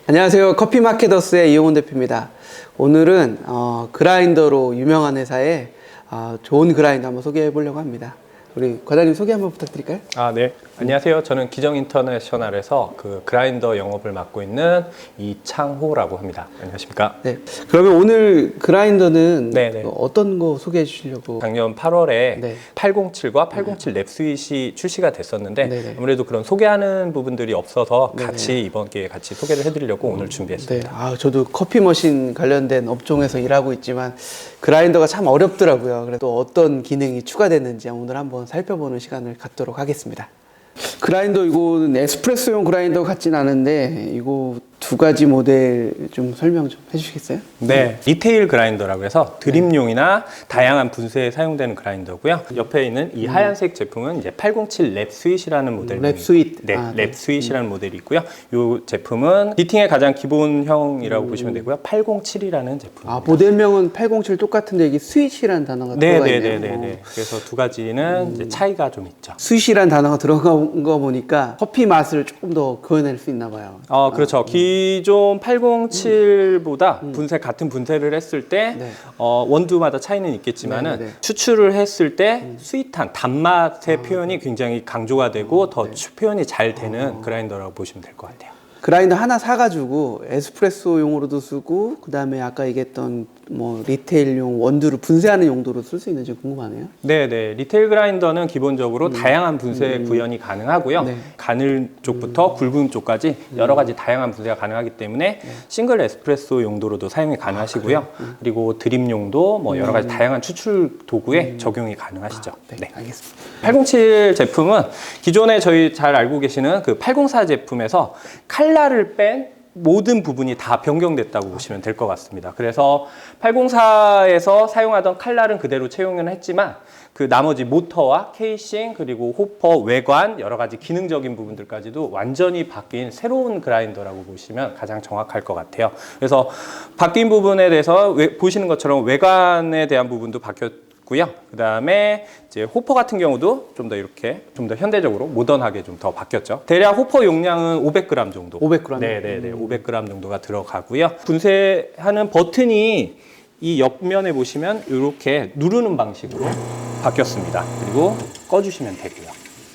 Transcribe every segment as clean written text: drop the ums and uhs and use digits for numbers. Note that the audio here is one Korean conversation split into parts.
안녕하세요. 커피마케터스의 이용훈 대표입니다. 오늘은 그라인더로 유명한 회사의 좋은 그라인더 한번 소개해 보려고 합니다. 우리 과장님 소개 한번 부탁드릴까요? 네. 안녕하세요. 저는 기정인터내셔널에서 그 그라인더 영업을 맡고 있는 이창호라고 합니다. 안녕하십니까? 네. 그러면 오늘 그라인더는 네네. 어떤 거 소개해 주시려고? 작년 8월에 네. 807과 807 랩 스윗이 출시가 됐었는데 네네. 아무래도 그런 소개하는 부분들이 없어서 네네. 같이 이번 기회에 같이 소개를 해드리려고 오늘 준비했습니다. 네. 저도 커피 머신 관련된 업종에서 일하고 있지만 그라인더가 참 어렵더라고요. 그래서 또 어떤 기능이 추가됐는지 오늘 한번 살펴보는 시간을 갖도록 하겠습니다. 그라인더 이거는 에스프레소용 그라인더 같진 않은데 이거 두 가지 모델 좀 설명 좀 해주시겠어요? 네, 리테일 그라인더라고 해서 드립용이나 다양한 분쇄에 사용되는 그라인더고요. 옆에 있는 이 하얀색 제품은 이제 807 랩 스윗이라는 모델입니다. 랩 스윗. 네, 랩 스윗이라는 모델이 있고요. 이 제품은 히팅의 가장 기본형이라고 보시면 되고요. 807이라는 제품. 모델명은 807 똑같은데 이게 스윗이라는 단어가 들어가 있네요. 네. 그래서 두 가지는 이제 차이가 좀 있죠. 스윗이라는 단어가 들어간 거 보니까 커피 맛을 조금 더 구현할 수 있나 봐요. 그렇죠. 기존 807보다 같은 분쇄를 했을 때 네. 원두마다 차이는 있겠지만은 네네네. 추출을 했을 때 스윗한 단맛의 표현이 굉장히 강조가 되고 더 표현이 잘 되는 그라인더라고 보시면 될 것 같아요. 그라인더 하나 사가지고 에스프레소용으로도 쓰고 그 다음에 아까 얘기했던 뭐 리테일용 원두를 분쇄하는 용도로 쓸 수 있는지 궁금하네요. 네. 리테일 그라인더는 기본적으로 다양한 분쇄 구현이 가능하고요. 네. 가늘 쪽부터 굵은 쪽까지 여러 가지 다양한 분쇄가 가능하기 때문에 싱글 에스프레소 용도로도 사용이 가능하시고요. 그리고 드립용도 뭐 여러 가지 다양한 추출 도구에 적용이 가능하시죠. 네, 알겠습니다. 807 제품은 기존에 저희 잘 알고 계시는 그 804 제품에서 칼라를 뺀 모든 부분이 다 변경됐다고 보시면 될 것 같습니다. 그래서 804에서 사용하던 칼날은 그대로 채용을 했지만 그 나머지 모터와 케이싱 그리고 호퍼 외관 여러 가지 기능적인 부분들까지도 완전히 바뀐 새로운 그라인더라고 보시면 가장 정확할 것 같아요. 그래서 바뀐 부분에 대해서 보시는 것처럼 외관에 대한 부분도 바뀌었고요. 그 다음에 이제 호퍼 같은 경우도 좀 더 이렇게 좀 더 현대적으로 모던하게 좀 더 바뀌었죠. 대략 호퍼 용량은 500g 정도. 500g? 네네네. 500g 정도가 들어가고요. 분쇄하는 버튼이 이 옆면에 보시면 이렇게 누르는 방식으로 바뀌었습니다. 그리고 꺼주시면 되고요.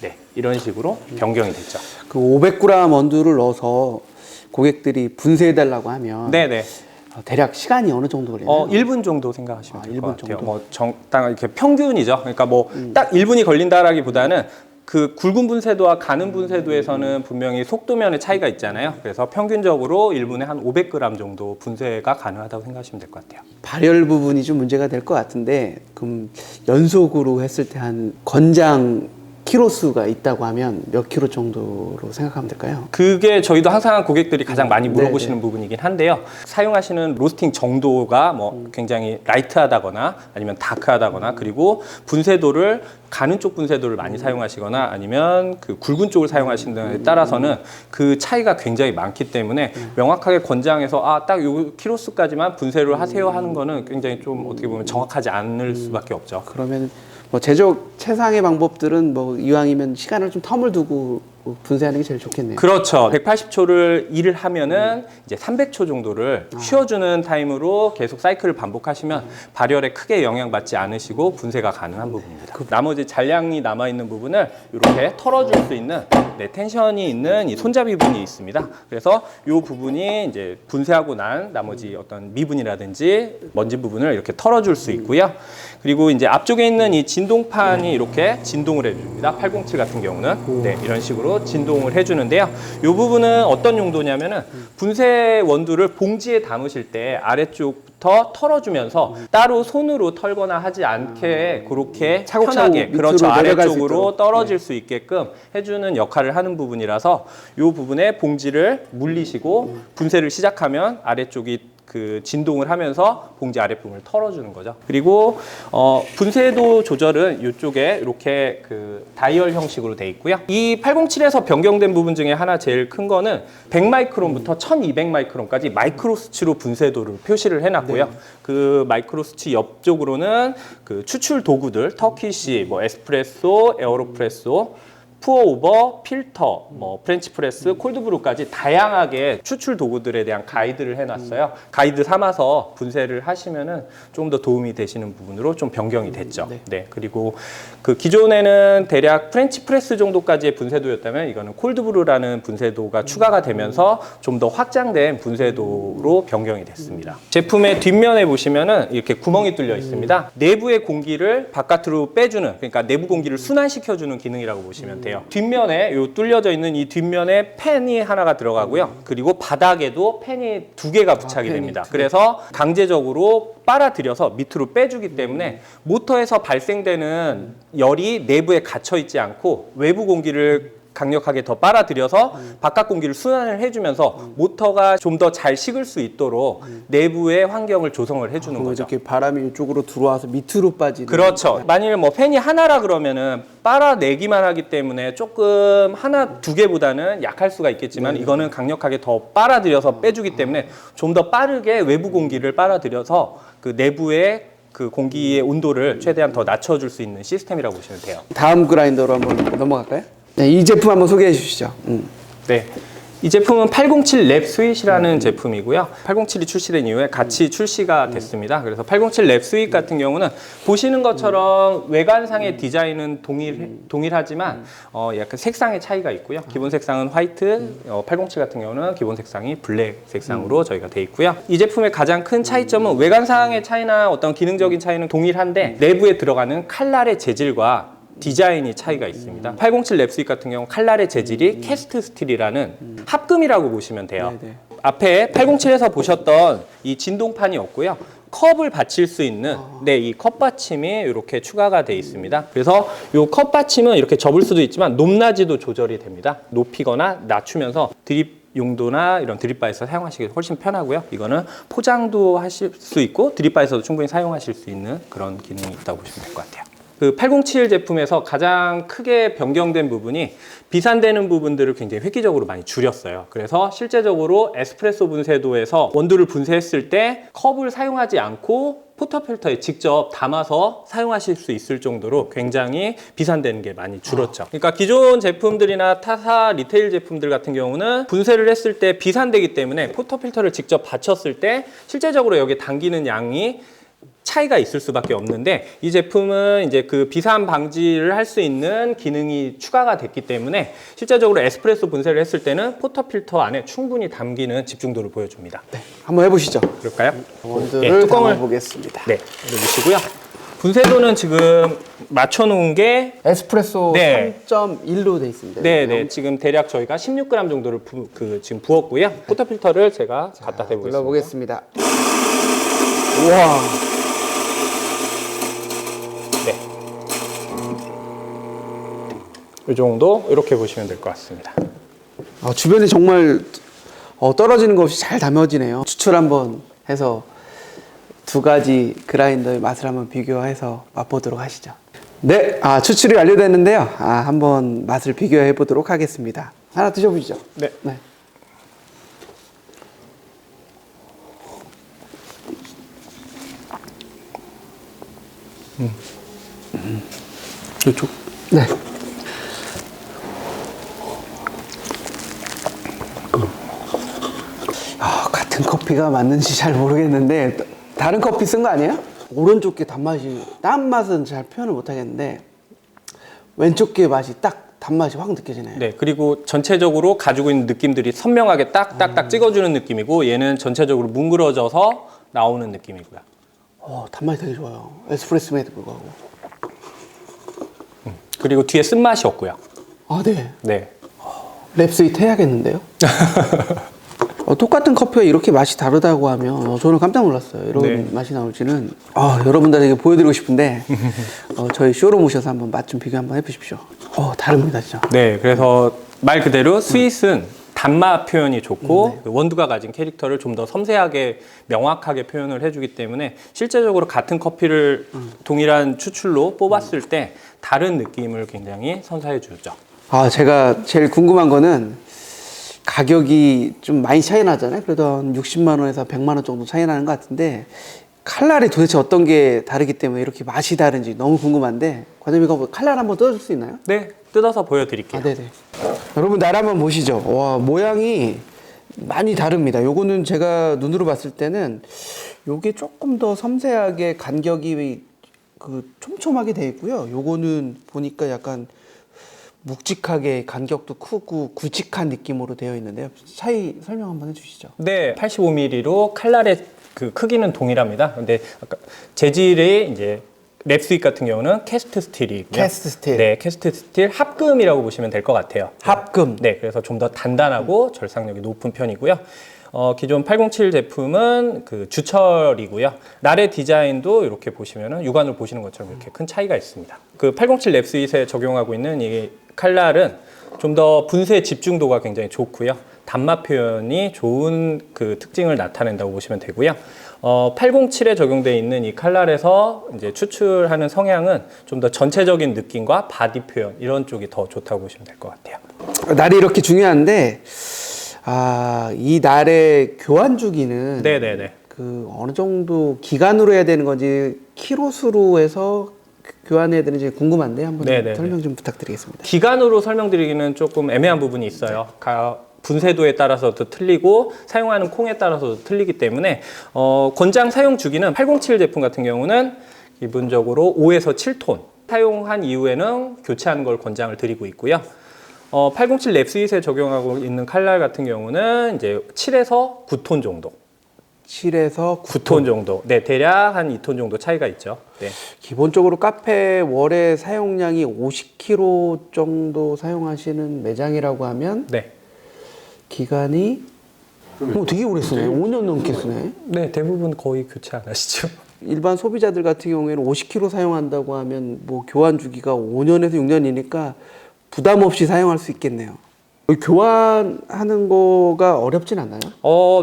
네, 이런 식으로 변경이 됐죠. 그 500g 원두를 넣어서 고객들이 분쇄해달라고 하면 네네. 대략 시간이 어느 정도 걸리나요? 1분 정도 생각하시면 될 것 1분 같아요. 정도? 뭐 딱 이렇게 평균이죠. 그러니까 뭐 딱 1분이 걸린다라기보다는 그 굵은 분쇄도와 가는 분쇄도에서는 분명히 속도면의 차이가 있잖아요. 그래서 평균적으로 1분에 한 500g 정도 분쇄가 가능하다고 생각하시면 될 것 같아요. 발열 부분이 좀 문제가 될 것 같은데 그럼 연속으로 했을 때 한 권장 키로수가 있다고 하면 몇 킬로 정도로 생각하면 될까요? 그게 저희도 항상 고객들이 가장 많이 물어보시는 네네. 부분이긴 한데요. 사용하시는 로스팅 정도가 뭐 굉장히 라이트하다거나 아니면 다크하다거나 그리고 분쇄도를 가는 쪽 분쇄도를 많이 사용하시거나 아니면 그 굵은 쪽을 사용하시는 데 따라서는 그 차이가 굉장히 많기 때문에 명확하게 권장해서 딱 요 키로수까지만 분쇄를 하세요 하는 거는 굉장히 좀 어떻게 보면 정확하지 않을 수밖에 없죠. 그러면 뭐 제조 최상의 방법들은 뭐 이왕이면 시간을 좀 텀을 두고 분쇄하는 게 제일 좋겠네요. 그렇죠. 180초를 일을 하면은 이제 300초 정도를 쉬어주는 타임으로 계속 사이클을 반복하시면 발열에 크게 영향받지 않으시고 분쇄가 가능한 부분입니다. 나머지 잔량이 남아있는 부분을 이렇게 털어줄 수 있는 텐션이 있는 이 손잡이 부분이 있습니다. 그래서 이 부분이 이제 분쇄하고 난 나머지 어떤 미분이라든지 먼지 부분을 이렇게 털어줄 수 있고요. 그리고 이제 앞쪽에 있는 이 진동판이 이렇게 진동을 해줍니다. 807 같은 경우는 이런 식으로 진동을 해주는데요. 이 부분은 어떤 용도냐면은 분쇄 원두를 봉지에 담으실 때 아래쪽부터 털어주면서 따로 손으로 털거나 하지 않게 그렇게 차곡차곡 편하게 밑으로 그렇죠. 내려갈 수 아래쪽으로 있도록. 떨어질 수 있게끔 해주는 역할을 하는 부분이라서 이 부분에 봉지를 물리시고 분쇄를 시작하면 아래쪽이 그 진동을 하면서 봉지 아랫부분을 털어주는 거죠. 그리고 분쇄도 조절은 이쪽에 이렇게 그 다이얼 형식으로 돼 있고요. 이 807에서 변경된 부분 중에 하나 제일 큰 거는 100마이크론부터 1200마이크론까지 마이크로 수치로 분쇄도를 표시를 해놨고요. 그 마이크로 수치 옆쪽으로는 그 추출 도구들 터키시, 뭐 에스프레소, 에어로프레소 푸어오버, 필터, 뭐 프렌치 프레스, 콜드브루까지 다양하게 추출 도구들에 대한 가이드를 해놨어요. 가이드 삼아서 분쇄를 하시면은 조금 더 도움이 되시는 부분으로 좀 변경이 됐죠. 네. 그리고 그 기존에는 대략 프렌치 프레스 정도까지의 분쇄도였다면 이거는 콜드브루라는 분쇄도가 추가가 되면서 좀 더 확장된 분쇄도로 변경이 됐습니다. 제품의 뒷면에 보시면은 이렇게 구멍이 뚫려 있습니다. 내부의 공기를 바깥으로 빼주는, 그러니까 내부 공기를 순환시켜주는 기능이라고 보시면 돼요. 뒷면에 요 뚫려져 있는 이 뒷면에 팬이 하나가 들어가고요. 그리고 바닥에도 팬이 2개가 부착이 됩니다. 그래서 강제적으로 빨아들여서 밑으로 빼주기 때문에 모터에서 발생되는 열이 내부에 갇혀 있지 않고 외부 공기를 강력하게 더 빨아들여서 바깥 공기를 순환을 해주면서 모터가 좀 더 잘 식을 수 있도록 내부의 환경을 조성을 해주는 거죠. 이렇게 바람이 이쪽으로 들어와서 밑으로 빠지는. 그렇죠. 만일 뭐 팬이 하나라 그러면은 빨아내기만 하기 때문에 조금 하나, 2개보다는 약할 수가 있겠지만 이거는 강력하게 더 빨아들여서 빼주기 때문에 좀 더 빠르게 외부 공기를 빨아들여서 그 내부의 그 공기의 온도를 최대한 더 낮춰줄 수 있는 시스템이라고 보시면 돼요. 다음 그라인더로 한번 넘어갈까요? 네, 이 제품 한번 소개해 주시죠. 네. 이 제품은 807 랩 스윗이라는 제품이고요. 807이 출시된 이후에 같이 출시가 됐습니다. 그래서 807 랩 스윗 같은 경우는 보시는 것처럼 외관상의 디자인은 동일하지만 약간 색상의 차이가 있고요. 기본 색상은 화이트, 807 같은 경우는 기본 색상이 블랙 색상으로 저희가 돼 있고요. 이 제품의 가장 큰 차이점은 외관상의 차이나 어떤 기능적인 차이는 동일한데 내부에 들어가는 칼날의 재질과 디자인이 차이가 있습니다. 807 랩 스윗 같은 경우 칼날의 재질이 캐스트 스틸이라는 합금이라고 보시면 돼요. 네네. 앞에 807에서 보셨던 이 진동판이 없고요. 컵을 받칠 수 있는 이 컵 받침이 이렇게 추가가 되어 있습니다. 그래서 이 컵 받침은 이렇게 접을 수도 있지만 높낮이도 조절이 됩니다. 높이거나 낮추면서 드립 용도나 이런 드립바에서 사용하시기 훨씬 편하고요. 이거는 포장도 하실 수 있고 드립바에서도 충분히 사용하실 수 있는 그런 기능이 있다고 보시면 될 것 같아요. 그 807 제품에서 가장 크게 변경된 부분이 비산되는 부분들을 굉장히 획기적으로 많이 줄였어요. 그래서 실제적으로 에스프레소 분쇄도에서 원두를 분쇄했을 때 컵을 사용하지 않고 포터필터에 직접 담아서 사용하실 수 있을 정도로 굉장히 비산되는 게 많이 줄었죠. 그러니까 기존 제품들이나 타사 리테일 제품들 같은 경우는 분쇄를 했을 때 비산되기 때문에 포터필터를 직접 받쳤을 때 실제적으로 여기에 담기는 양이 차이가 있을 수밖에 없는데 이 제품은 이제 그 비산 방지를 할 수 있는 기능이 추가가 됐기 때문에 실제적으로 에스프레소 분쇄를 했을 때는 포터필터 안에 충분히 담기는 집중도를 보여줍니다. 네, 한번 해보시죠. 그럴까요? 원두를 뚜껑을 담아보겠습니다. 네, 열어주시고요. 분쇄도는 지금 맞춰놓은 게 에스프레소 네. 3.1로 돼 있습니다. 네, 지금 대략 저희가 16g 정도를 지금 부었고요. 포터필터를 제가 갖다 대보겠습니다. 눌러보겠습니다. 우와. 네. 이 정도 이렇게 보시면 될 것 같습니다. 주변에 정말 떨어지는 거 없이 잘 담아지네요. 추출 한번 해서 두 가지 그라인더의 맛을 한번 비교해서 맛보도록 하시죠. 네, 추출이 완료됐는데요. 한번 맛을 비교해 보도록 하겠습니다. 하나 드셔보시죠. 네. 이쪽. 네. 같은 커피가 맞는지 잘 모르겠는데 다른 커피 쓴 거 아니에요? 오른쪽 게 단맛이, 딴 맛은 잘 표현을 못 하겠는데 왼쪽 게 맛이 딱 단맛이 확 느껴지네요. 네, 그리고 전체적으로 가지고 있는 느낌들이 선명하게 딱딱딱 찍어주는 느낌이고 얘는 전체적으로 뭉그러져서 나오는 느낌이고요. 단맛이 되게 좋아요. 에스프레소에도 불구하고. 그리고 뒤에 쓴맛이 없고요. 네. 네. 랩스윗 해야겠는데요? 똑같은 커피가 이렇게 맛이 다르다고 하면 저는 깜짝 놀랐어요. 이런 네. 맛이 나올지는. 여러분들에게 보여드리고 싶은데 저희 쇼룸 오셔서 한번 맛 좀 비교 한번 해보십시오. 다릅니다, 진짜. 네, 그래서 말 그대로 스윗은 단맛 표현이 좋고 원두가 가진 캐릭터를 좀 더 섬세하게 명확하게 표현을 해주기 때문에 실제적으로 같은 커피를 동일한 추출로 뽑았을 때 다른 느낌을 굉장히 선사해 주죠. 제가 제일 궁금한 거는 가격이 좀 많이 차이 나잖아요. 그래도 한 60만 원에서 100만 원 정도 차이 나는 것 같은데 칼날이 도대체 어떤 게 다르기 때문에 이렇게 맛이 다른지 너무 궁금한데 과장님 이거 칼날 한번 뜯어줄 수 있나요? 네, 뜯어서 보여드릴게요. 아, 네네. 여러분 날 한번 보시죠. 와, 모양이 많이 다릅니다. 요거는 제가 눈으로 봤을 때는 요게 조금 더 섬세하게 간격이 그 촘촘하게 돼 있고요. 요거는 보니까 약간 묵직하게 간격도 크고 굵직한 느낌으로 되어 있는데요. 차이 설명 한번 해주시죠. 네, 85mm로 칼날의 그 크기는 동일합니다. 근데 아까 재질이 이제 랩스윗 같은 경우는 캐스트 스틸이고요. 캐스트 스틸. 네, 캐스트 스틸 합금이라고 보시면 될 것 같아요. 합금. 네, 그래서 좀 더 단단하고 절삭력이 높은 편이고요. 기존 807 제품은 그 주철이고요. 날의 디자인도 이렇게 보시면은 육안으로 보시는 것처럼 이렇게 큰 차이가 있습니다. 그 807 랩스윗에 적용하고 있는 이 칼날은 좀 더 분쇄 집중도가 굉장히 좋고요. 단맛 표현이 좋은 그 특징을 나타낸다고 보시면 되고요. 807에 적용되어 있는 이 칼날에서 이제 추출하는 성향은 좀 더 전체적인 느낌과 바디 표현 이런 쪽이 더 좋다고 보시면 될 것 같아요. 날이 이렇게 중요한데 이 날의 교환 주기는 네네네. 그 어느 정도 기간으로 해야 되는 건지 키로수로 해서 교환해야 되는지 궁금한데 한번 네네네. 설명 좀 부탁드리겠습니다. 기간으로 설명드리기는 조금 애매한 부분이 있어요. 분쇄도에 따라서도 틀리고 사용하는 콩에 따라서도 틀리기 때문에 권장 사용 주기는 807 제품 같은 경우는 기본적으로 5에서 7톤 사용한 이후에는 교체하는 걸 권장을 드리고 있고요. 807 랩스윗에 적용하고 있는 칼날 같은 경우는 이제 7에서 9톤 정도. 7에서 9톤 정도. 네, 대략 한 2톤 정도 차이가 있죠. 네. 기본적으로 카페 월의 사용량이 50kg 정도 사용하시는 매장이라고 하면 네. 기간이 되게 오래 쓰네. 5년 넘게 쓰네. 네, 대부분 거의 교체 안 하시죠. 일반 소비자들 같은 경우에는 50kg 사용한다고 하면 뭐 교환 주기가 5년에서 6년이니까 부담 없이 사용할 수 있겠네요. 교환하는 거가 어렵진 않나요?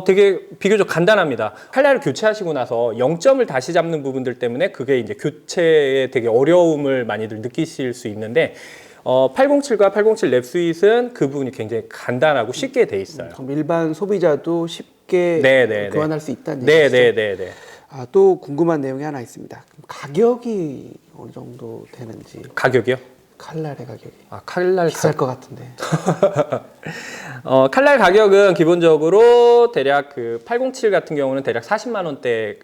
되게 비교적 간단합니다. 칼날을 교체하시고 나서 0점을 다시 잡는 부분들 때문에 그게 이제 교체에 되게 어려움을 많이들 느끼실 수 있는데 807과 807 랩스윗은 그 부분이 굉장히 간단하고 쉽게 돼 있어요. 그럼 일반 소비자도 쉽게 네네네. 교환할 수 있다는 얘기죠? 네네네네. 또 궁금한 내용이 하나 있습니다. 가격이 어느 정도 되는지. 가격이요? 칼날의 가격이. 칼날 비쌀 것 같은데. 칼날 가격은 기본적으로 대략 그 807 같은 경우는 대략 40만 원대.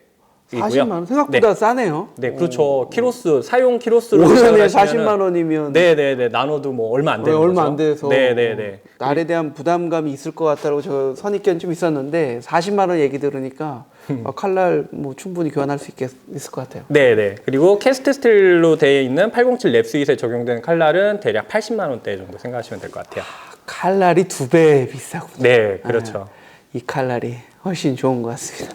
40만 원? 생각보다 싸네요. 네, 그렇죠. 키로수, 사용 키로수로 5년에 40만 원이면 네네네. 나눠도 뭐 얼마 안 되는 얼마 거죠. 안 돼서 네네네. 날에 대한 부담감이 있을 것 같다고 저 선입견 좀 있었는데 40만 원 얘기 들으니까 칼날 뭐 충분히 교환할 수 있을 것 같아요. 네네. 그리고 캐스트 스틸로 되어 있는 807 랩스윗에 적용된 칼날은 대략 80만 원대 정도 생각하시면 될 것 같아요. 칼날이 2배 비싸군요. 네, 그렇죠. 이 칼날이 훨씬 좋은 것 같습니다.